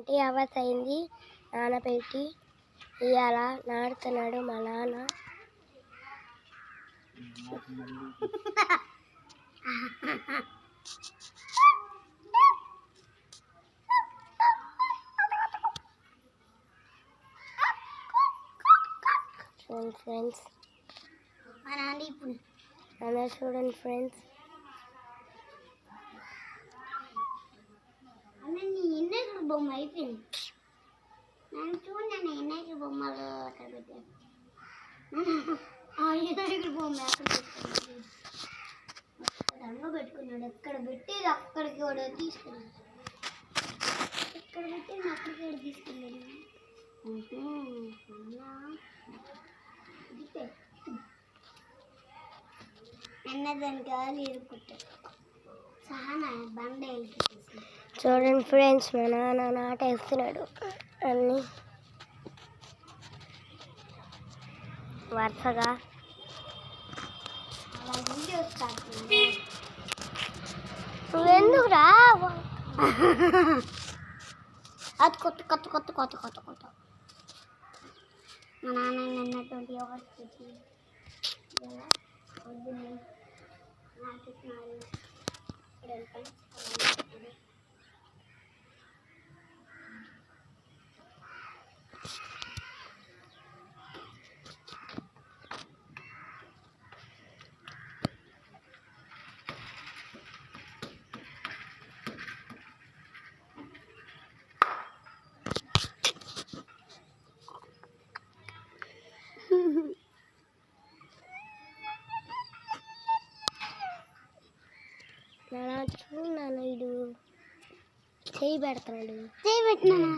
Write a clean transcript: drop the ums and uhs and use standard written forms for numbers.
20 hours అయింది నానబెట్టి ఇవాళ నాడుతున్నాడు మా నాన్న. చూడండి ఫ్రెండ్స్, అలా చూడండి ఫ్రెండ్స్. బొమ్మ అయిపోయింది. నేను చూడండి ఎన్నైకి బొమ్మలు అక్కడ పెట్టాను. ఎన్నైకి బొమ్మ అక్కడ పెట్టాను. రంగు పెట్టుకున్నాడు. ఎక్కడ పెట్టేది అక్కడికి కూడా తీసుకున్నాడు. ఎక్కడ పెట్టేది అక్కడికి కూడా తీసుకున్నాడు. అన్నదాని కాదు ఇరుక్కుంటాడు. చాలా బండ వెళ్ళి చూడండి ఫ్రెండ్స్, మా నాన్న నాటేస్తున్నాడు అన్నీ వరుసగా. నువ్వెందుకురా అది కొత్త కొత్త కొత్త కొత్త కొత్త కొత్త మా నాన్న నిన్నటువంటి అవర్స్ పెట్టి నాన్న చూడు, నాన్న ఇడు చేయి పెడతాడు. చేయి పెట్టినా